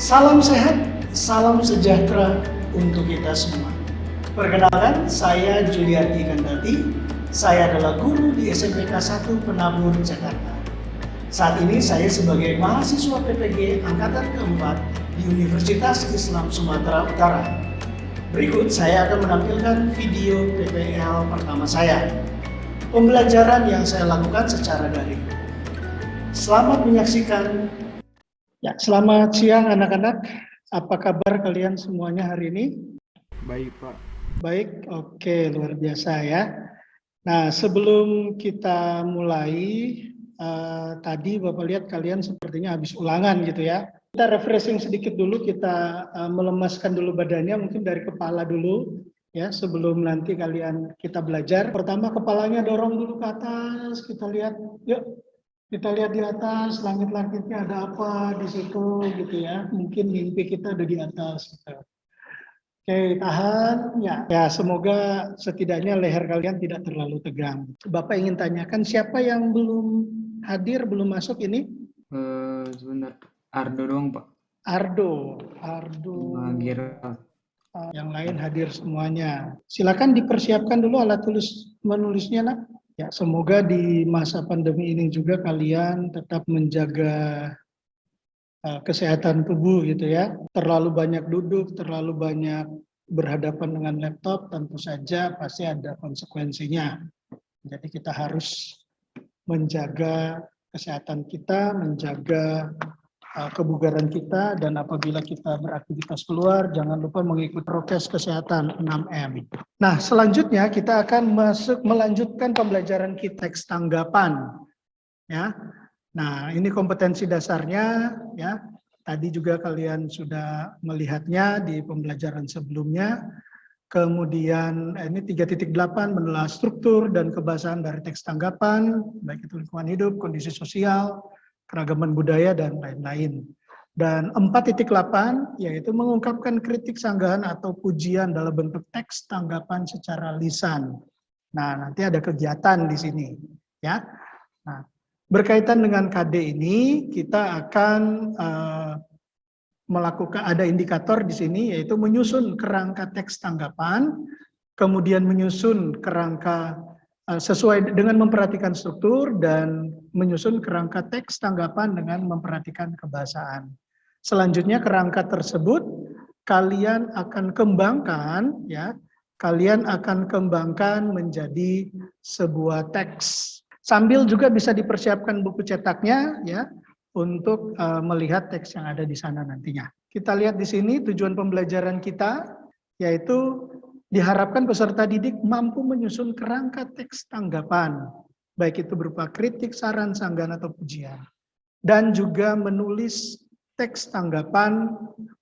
Salam sehat, salam sejahtera untuk kita semua. Perkenalkan, saya Juliarti Kandati. Saya adalah guru di SMPK 1 Penabur, Jakarta. Saat ini saya sebagai mahasiswa PPG Angkatan keempat di Universitas Islam Sumatera Utara. Berikut saya akan menampilkan video PPL pertama saya. Pembelajaran yang saya lakukan secara daring. Selamat menyaksikan. Ya, selamat siang anak-anak. Apa kabar kalian semuanya hari ini? Baik, Pak. Baik, oke, luar biasa ya. Nah, sebelum kita mulai, tadi Bapak lihat kalian sepertinya habis ulangan gitu ya. Kita refreshing sedikit dulu, kita melemaskan dulu badannya, mungkin dari kepala dulu ya, sebelum nanti kita belajar. Pertama kepalanya dorong dulu ke atas, kita lihat, yuk. Kita lihat di atas, langit-langitnya ada apa di situ gitu ya. Mungkin mimpi kita ada di atas. Gitu. Oke, tahan. Ya, semoga setidaknya leher kalian tidak terlalu tegang. Bapak ingin tanyakan siapa yang belum hadir, belum masuk ini? Sebentar. Ardo doang, Pak. Ardo. Gerald. Yang lain hadir semuanya. Silakan dipersiapkan dulu alat menulisnya, nak. Ya, semoga di masa pandemi ini juga kalian tetap menjaga kesehatan tubuh gitu ya. Terlalu banyak duduk, terlalu banyak berhadapan dengan laptop, tentu saja pasti ada konsekuensinya. Jadi kita harus menjaga kesehatan kita, menjaga kebugaran kita, dan apabila kita beraktivitas keluar, jangan lupa mengikuti prokes kesehatan 6M. Nah, selanjutnya kita akan melanjutkan pembelajaran kita teks tanggapan. Ya, nah ini kompetensi dasarnya. Ya, tadi juga kalian sudah melihatnya di pembelajaran sebelumnya. Kemudian ini 3.8 menelaah struktur dan kebahasaan dari teks tanggapan, baik itu lingkungan hidup, kondisi sosial, keragaman budaya, dan lain-lain. Dan 4.8 yaitu mengungkapkan kritik, sanggahan, atau pujian dalam bentuk teks tanggapan secara lisan. Nah, nanti ada kegiatan di sini. Ya. Nah, berkaitan dengan KD ini, kita akan melakukan, ada indikator di sini, yaitu menyusun kerangka teks tanggapan, kemudian menyusun kerangka sesuai dengan memperhatikan struktur, dan menyusun kerangka teks tanggapan dengan memperhatikan kebahasaan. Selanjutnya kerangka tersebut kalian akan kembangkan, ya, kalian akan kembangkan menjadi sebuah teks. Sambil juga bisa dipersiapkan buku cetaknya, ya, untuk melihat teks yang ada di sana nantinya. Kita lihat di sini tujuan pembelajaran kita, yaitu diharapkan peserta didik mampu menyusun kerangka teks tanggapan, baik itu berupa kritik, saran, sanggahan, atau pujian. Dan juga menulis teks tanggapan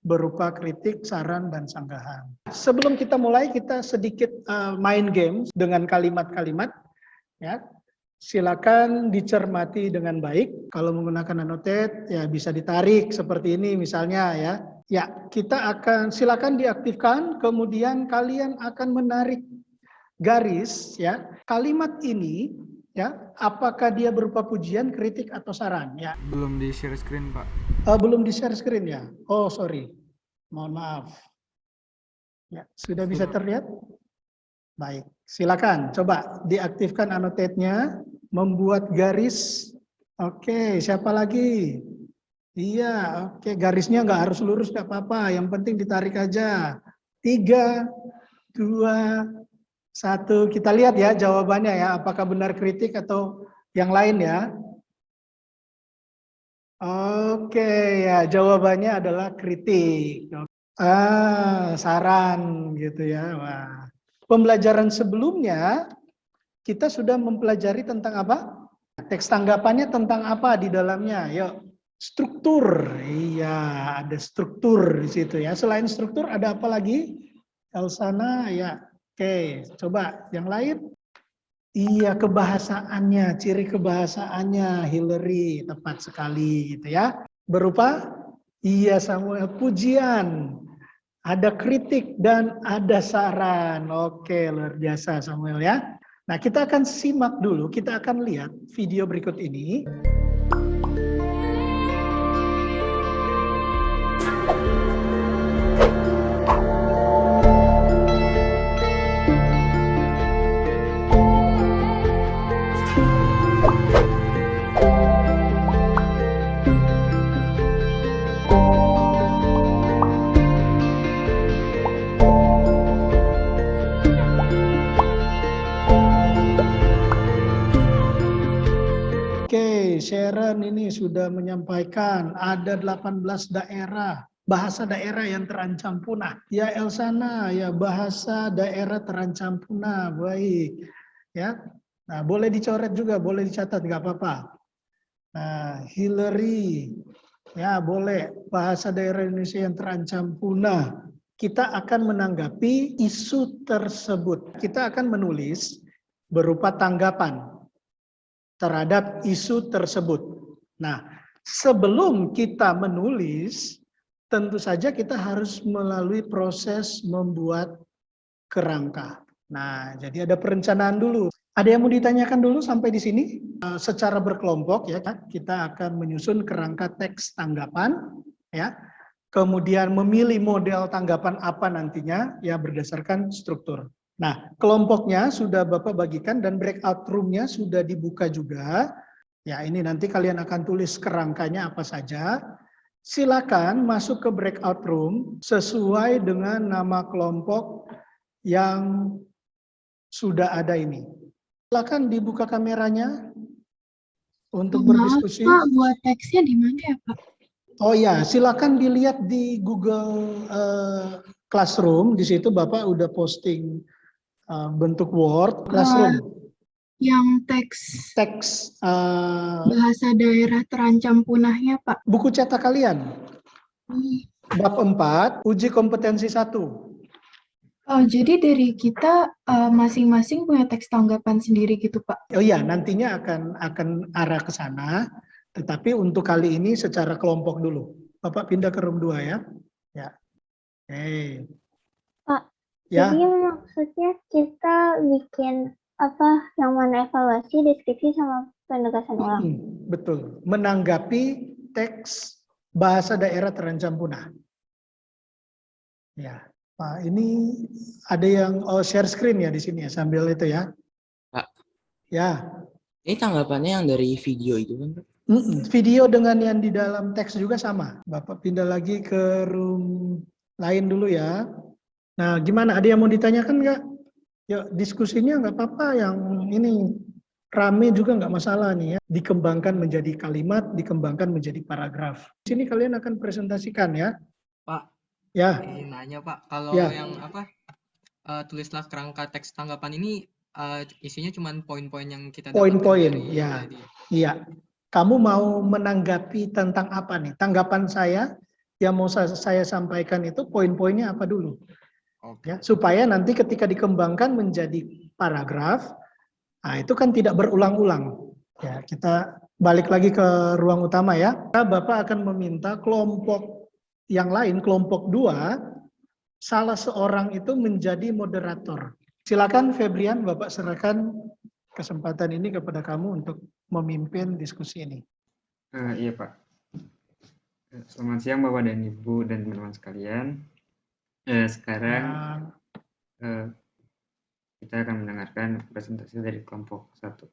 berupa kritik, saran, dan sanggahan. Sebelum kita mulai, kita sedikit main game dengan kalimat-kalimat. Ya. Silakan dicermati dengan baik. Kalau menggunakan annotate, ya bisa ditarik seperti ini misalnya ya. Ya, silakan diaktifkan, kemudian kalian akan menarik garis ya. Kalimat ini ya, apakah dia berupa pujian, kritik, atau saran ya? Belum di share screen, Pak. Belum di share screen ya. Oh, sorry. Mohon maaf. Ya, sudah bisa terlihat? Baik, silakan coba diaktifkan annotate-nya, membuat garis. Oke, siapa lagi? Iya, oke, garisnya nggak harus lurus, nggak apa-apa, yang penting ditarik aja. 3, 2, 1, kita lihat ya jawabannya ya, apakah benar kritik atau yang lain ya. Oke, ya jawabannya adalah kritik. Saran gitu ya. Wah. Pembelajaran sebelumnya kita sudah mempelajari tentang apa? Teks tanggapannya tentang apa di dalamnya? Yuk, struktur. Iya, ada struktur di situ ya. Selain struktur ada apa lagi? Elsana ya. Oke, coba yang lain. Iya, kebahasaannya, ciri kebahasaannya Hillary, tepat sekali gitu ya. Berupa iya Samuel, pujian. Ada kritik dan ada saran. Oke, luar biasa Samuel ya. Nah, kita akan simak dulu, kita akan lihat video berikut ini. Oke, Sharon ini sudah menyampaikan ada 18 daerah, bahasa daerah yang terancam punah. Ya Elsana, ya bahasa daerah terancam punah, baik. Ya, nah boleh dicoret juga, boleh dicatat, nggak apa-apa. Nah, Hillary, ya boleh, bahasa daerah Indonesia yang terancam punah. Kita akan menanggapi isu tersebut. Kita akan menulis berupa tanggapan terhadap isu tersebut. Nah, sebelum kita menulis, tentu saja kita harus melalui proses membuat kerangka. Nah, jadi ada perencanaan dulu. Ada yang mau ditanyakan dulu sampai di sini? Secara berkelompok ya, kita akan menyusun kerangka teks tanggapan, ya. Kemudian memilih model tanggapan apa nantinya, ya berdasarkan struktur. Nah, kelompoknya sudah Bapak bagikan dan breakout room-nya sudah dibuka juga. Ya, ini nanti kalian akan tulis kerangkanya apa saja. Silakan masuk ke breakout room sesuai dengan nama kelompok yang sudah ada ini. Silakan dibuka kameranya untuk berdiskusi. Pak, buat teksnya di mana ya, Pak? Oh ya, silakan dilihat di Google Classroom. Di situ Bapak udah posting bentuk Word Classroom. Yang teks bahasa daerah terancam punahnya, Pak. Buku cetak kalian. Bab 4, uji kompetensi 1. Oh, jadi dari kita masing-masing punya teks tanggapan sendiri gitu, Pak? Oh iya, nantinya akan arah ke sana. Tetapi untuk kali ini secara kelompok dulu. Bapak pindah ke room 2 ya. Ya. Oke. Pak, Ya. jadi maksudnya kita bikin apa yang mana evaluasi, deskripsi sama penegasan ulang. Betul. Menanggapi teks bahasa daerah terancam punah. Ya. Pak, ini ada yang share screen ya di sini ya sambil itu ya. Pak. Ya. Ini tanggapannya yang dari video itu kan, Pak? Video dengan yang di dalam teks juga sama. Bapak pindah lagi ke room lain dulu ya. Nah, gimana? Ada yang mau ditanyakan nggak? Ya, diskusinya nggak apa-apa. Yang ini rame juga nggak masalah nih ya. Dikembangkan menjadi kalimat, dikembangkan menjadi paragraf. Di sini kalian akan presentasikan ya. Pak. Ya. Ingin nanya Pak, kalau ya. yang apa tulislah kerangka teks tanggapan ini isinya cuma poin-poin yang kita poin-poin dari ya. tadi. Iya. Kamu mau menanggapi tentang apa nih? Tanggapan saya yang mau saya sampaikan itu poin-poinnya apa dulu? Oke. Ya, supaya nanti ketika dikembangkan menjadi paragraf, nah itu kan tidak berulang-ulang. Ya, kita balik lagi ke ruang utama ya. Bapak akan meminta kelompok yang lain, kelompok 2, salah seorang itu menjadi moderator. Silakan Febrian, Bapak serahkan kesempatan ini kepada kamu untuk memimpin diskusi ini. Iya Pak. Selamat siang Bapak dan Ibu dan teman-teman sekalian. Sekarang kita akan mendengarkan presentasi dari kelompok 1.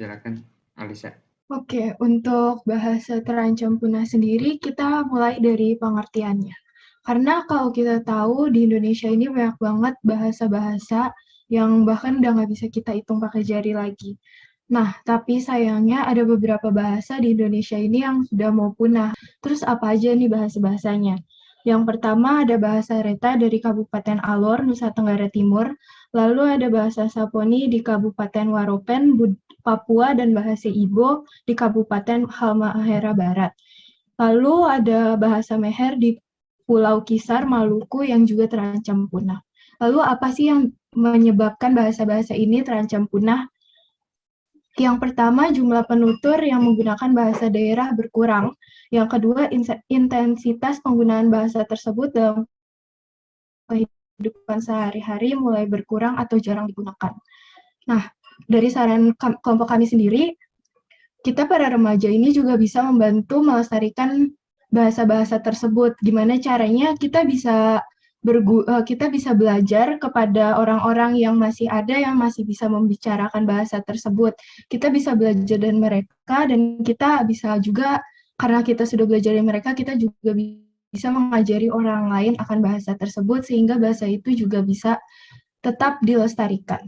Silakan Alisa. Oke, untuk bahasa terancam punah sendiri kita mulai dari pengertiannya. Karena kalau kita tahu di Indonesia ini banyak banget bahasa-bahasa yang bahkan udah nggak bisa kita hitung pakai jari lagi. Nah, tapi sayangnya ada beberapa bahasa di Indonesia ini yang sudah mau punah. Terus apa aja nih bahasa-bahasanya? Yang pertama ada bahasa Reta dari Kabupaten Alor, Nusa Tenggara Timur. Lalu ada bahasa Saponi di Kabupaten Waropen, Papua, dan bahasa Ibo di Kabupaten Halmahera Barat. Lalu ada bahasa Meher di Pulau Kisar, Maluku yang juga terancam punah. Lalu apa sih yang menyebabkan bahasa-bahasa ini terancam punah? Yang pertama, jumlah penutur yang menggunakan bahasa daerah berkurang. Yang kedua, intensitas penggunaan bahasa tersebut dalam kehidupan sehari-hari mulai berkurang atau jarang digunakan. Nah, dari saran kelompok kami sendiri, kita para remaja ini juga bisa membantu melestarikan bahasa-bahasa tersebut. Gimana caranya kita bisa kita bisa belajar kepada orang-orang yang masih ada yang masih bisa membicarakan bahasa tersebut. Kita bisa belajar dari mereka dan kita bisa juga karena kita sudah belajar dari mereka, kita juga bisa mengajari orang lain akan bahasa tersebut sehingga bahasa itu juga bisa tetap dilestarikan.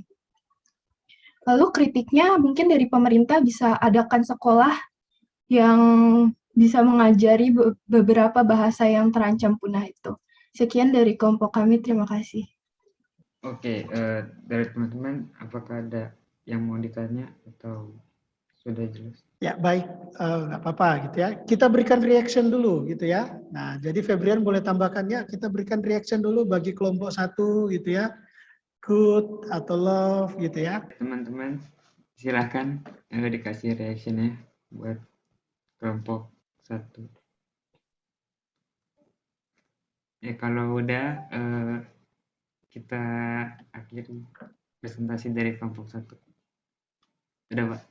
Lalu kritiknya mungkin dari pemerintah bisa adakan sekolah yang bisa mengajari beberapa bahasa yang terancam punah itu. Sekian dari kelompok kami, terima kasih. Oke, dari teman-teman, apakah ada yang mau ditanya atau sudah jelas? Ya, baik, nggak apa-apa gitu ya. Kita berikan reaction dulu gitu ya. Nah, jadi Febrian boleh tambahkan ya, kita berikan reaction dulu bagi kelompok 1 gitu ya. Good atau love gitu ya. Teman-teman, silahkan dikasih reaction ya buat kelompok 1. Ya, kalau udah kita akhiri presentasi dari kelompok 1. Udah, Pak?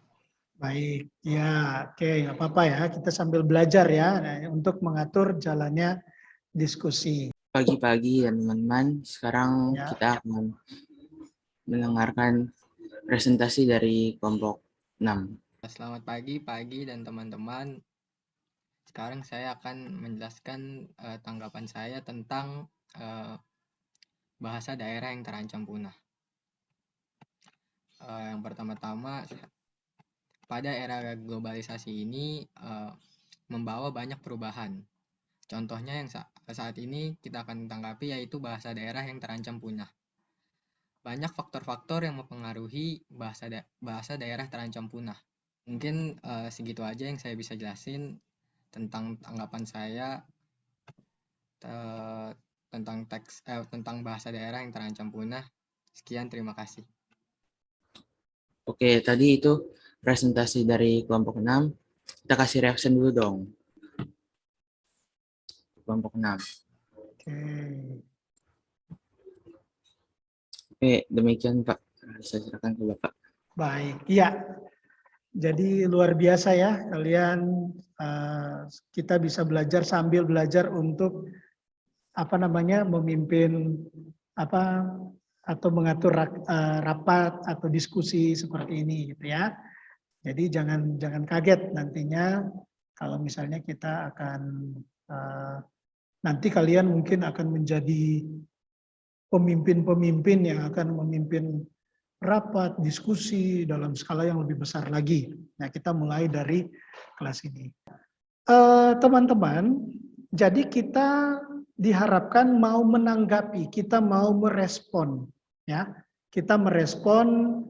Baik, ya, oke, nggak apa-apa ya. Kita sambil belajar ya untuk mengatur jalannya diskusi. Pagi-pagi ya teman-teman, sekarang Ya. kita akan mendengarkan presentasi dari kelompok 6. Selamat pagi dan teman-teman. Sekarang saya akan menjelaskan tanggapan saya tentang bahasa daerah yang terancam punah. Yang pertama-tama, pada era globalisasi ini membawa banyak perubahan. Contohnya yang saat ini kita akan tanggapi yaitu bahasa daerah yang terancam punah. Banyak faktor-faktor yang mempengaruhi bahasa daerah terancam punah. Mungkin segitu aja yang saya bisa jelasin tentang tanggapan saya tentang bahasa daerah yang terancam punah. Sekian, terima kasih. Oke, tadi itu presentasi dari kelompok 6. Kita kasih reaction dulu dong. Kelompok 6. Oke, demikian Pak. Saya silakan ke Bapak. Baik, iya. Jadi luar biasa ya kalian, kita bisa belajar sambil belajar untuk memimpin atau mengatur rapat atau diskusi seperti ini gitu ya. Jadi jangan kaget nantinya kalau misalnya kita akan nanti kalian mungkin akan menjadi pemimpin-pemimpin yang akan memimpin rapat, diskusi dalam skala yang lebih besar lagi. Nah, kita mulai dari kelas ini. Teman-teman, jadi kita diharapkan mau menanggapi, kita mau merespon, ya. Kita merespon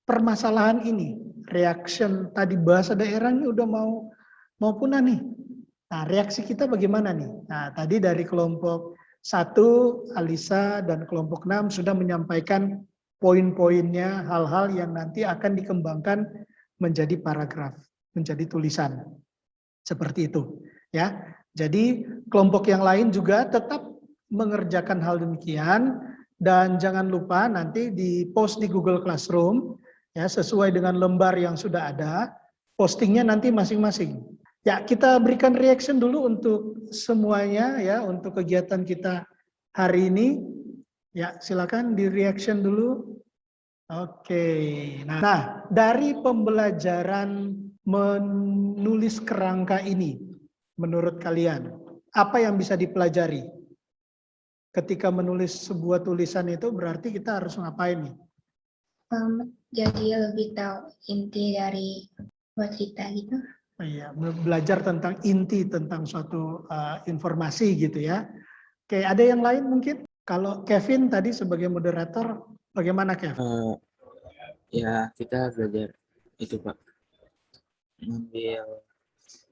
permasalahan ini. Reaction tadi bahasa daerah ini udah mau punah nih. Nah, reaksi kita bagaimana nih? Nah, tadi dari kelompok 1, Alisa, dan kelompok 6 sudah menyampaikan poin-poinnya, hal-hal yang nanti akan dikembangkan menjadi paragraf, menjadi tulisan. Seperti itu. Ya. Jadi kelompok yang lain juga tetap mengerjakan hal demikian, dan jangan lupa nanti di-post di Google Classroom, ya, sesuai dengan lembar yang sudah ada, postingnya nanti masing-masing. Ya, kita berikan reaction dulu untuk semuanya ya, untuk kegiatan kita hari ini. Ya, silakan di reaction dulu. Oke. Nah, dari pembelajaran menulis kerangka ini, menurut kalian, apa yang bisa dipelajari? Ketika menulis sebuah tulisan itu berarti kita harus ngapain nih? Jadi lebih tahu inti dari buat cerita gitu. Iya, belajar tentang inti tentang suatu informasi gitu ya. Oke, ada yang lain mungkin? Kalau Kevin tadi sebagai moderator, bagaimana Kevin? Ya, kita belajar itu Pak. Mengambil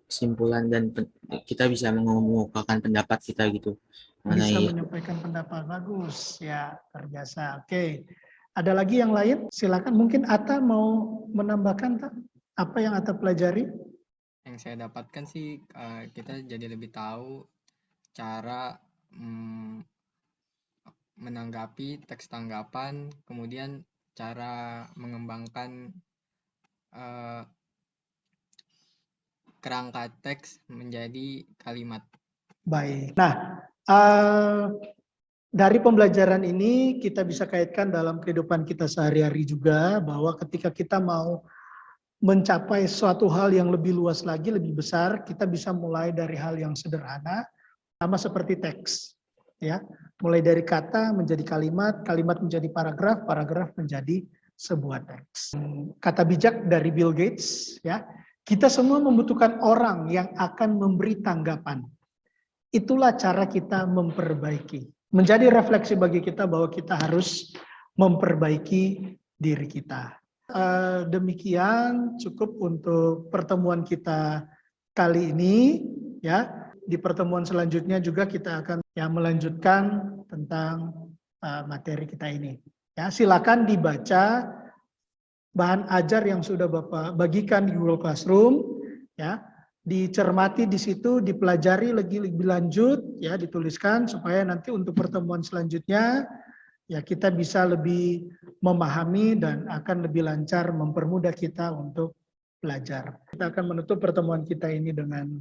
kesimpulan dan kita bisa mengemukakan pendapat kita gitu. Bisa menyampaikan pendapat, bagus ya, terbiasa. Oke, ada lagi yang lain? Silakan. Mungkin Atta mau menambahkan tak? Apa yang Atta pelajari? Yang saya dapatkan sih kita jadi lebih tahu cara menanggapi teks tanggapan, kemudian cara mengembangkan kerangka teks menjadi kalimat. Baik. Nah, dari pembelajaran ini kita bisa kaitkan dalam kehidupan kita sehari-hari juga, bahwa ketika kita mau mencapai suatu hal yang lebih luas lagi, lebih besar, kita bisa mulai dari hal yang sederhana, sama seperti teks, ya. Mulai dari kata menjadi kalimat, kalimat menjadi paragraf, paragraf menjadi sebuah teks. Kata bijak dari Bill Gates, ya. Kita semua membutuhkan orang yang akan memberi tanggapan. Itulah cara kita memperbaiki. Menjadi refleksi bagi kita bahwa kita harus memperbaiki diri kita. Demikian cukup untuk pertemuan kita kali ini, ya. Di pertemuan selanjutnya juga kita akan melanjutkan tentang materi kita ini. Ya, silakan dibaca bahan ajar yang sudah Bapak bagikan di Google Classroom, ya. Dicermati di situ, dipelajari lebih lanjut, ya, dituliskan supaya nanti untuk pertemuan selanjutnya ya kita bisa lebih memahami dan akan lebih lancar mempermudah kita untuk belajar. Kita akan menutup pertemuan kita ini dengan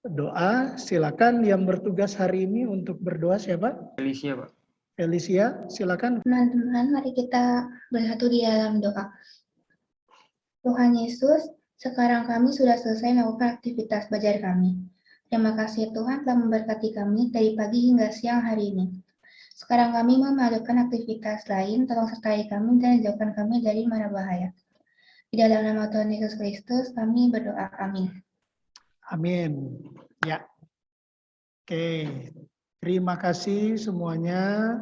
doa. Silakan yang bertugas hari ini untuk berdoa siapa? Felicia, Pak. Felicia, silakan. Teman-teman, mari kita bersatu di dalam doa. Tuhan Yesus, sekarang kami sudah selesai melakukan aktivitas belajar kami. Terima kasih Tuhan telah memberkati kami dari pagi hingga siang hari ini. Sekarang kami mau melakukan aktivitas lain, tolong sertai kami dan jauhkan kami dari mara bahaya. Di dalam nama Tuhan Yesus Kristus, kami berdoa. Amin. Amin. Ya. Oke. Terima kasih semuanya.